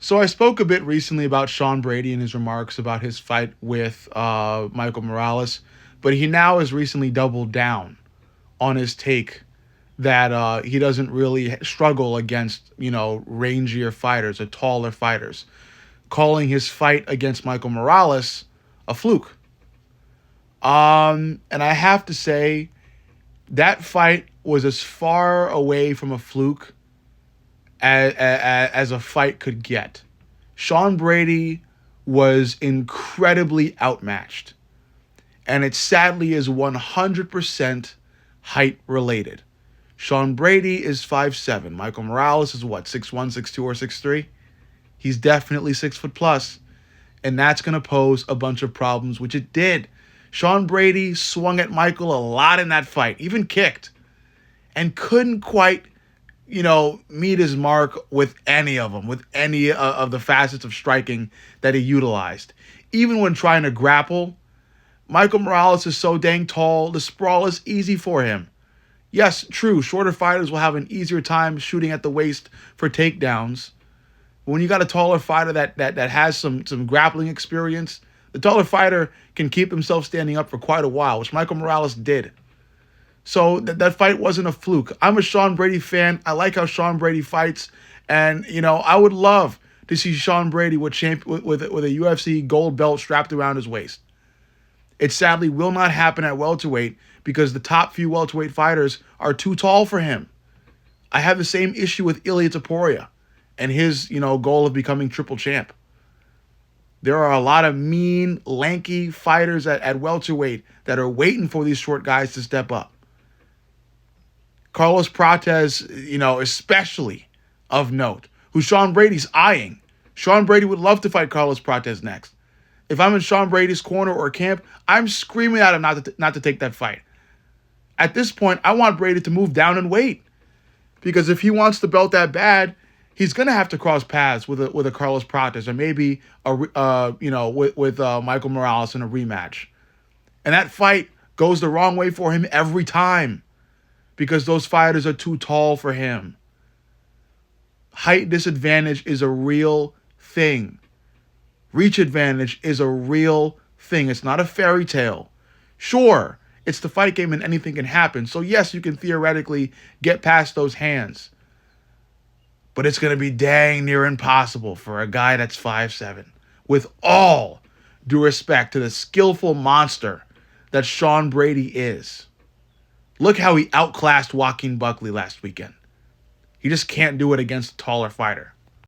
So I spoke a bit recently about Sean Brady and his remarks about his fight with Michael Morales, but he now has recently doubled down on his take that he doesn't really struggle against rangier fighters or taller fighters, calling his fight against Michael Morales a fluke. And I have to say that fight was as far away from a fluke as a fight could get. Sean Brady was incredibly outmatched, and it sadly is 100% height related. Sean Brady is 5'7". Michael Morales is what, 6'1", 6'2", or 6'3"? He's definitely 6 foot plus, and that's going to pose a bunch of problems, which it did. Sean Brady swung at Michael a lot in that fight, even kicked, and couldn't quite meet his mark with any of them, with any of the facets of striking that he utilized. Even when trying to grapple, Michael Morales is so dang tall, the sprawl is easy for him. Yes, true, shorter fighters will have an easier time shooting at the waist for takedowns. When you got a taller fighter that has some grappling experience, the taller fighter can keep himself standing up for quite a while, which Michael Morales did. So that fight wasn't a fluke. I'm a Sean Brady fan. I like how Sean Brady fights, and I would love to see Sean Brady with a UFC gold belt strapped around his waist. It sadly will not happen at welterweight because the top few welterweight fighters are too tall for him. I have the same issue with Ilia Topuria and his goal of becoming triple champ. There are a lot of mean, lanky fighters at welterweight that are waiting for these short guys to step up. Carlos Prates, especially of note, who Sean Brady's eyeing. Sean Brady would love to fight Carlos Prates next. If I'm in Sean Brady's corner or camp, I'm screaming at him not to take that fight. At this point, I want Brady to move down and wait, because if he wants the belt that bad, he's gonna have to cross paths with a Carlos Prates or maybe with Michael Morales in a rematch, and that fight goes the wrong way for him every time because those fighters are too tall for him. Height disadvantage is a real thing. Reach advantage is a real thing. It's not a fairy tale. Sure, it's the fight game and anything can happen. So yes, you can theoretically get past those hands. But it's going to be dang near impossible for a guy that's 5'7". With all due respect to the skillful monster that Sean Brady is. Look how he outclassed Joaquin Buckley last weekend. He just can't do it against a taller fighter.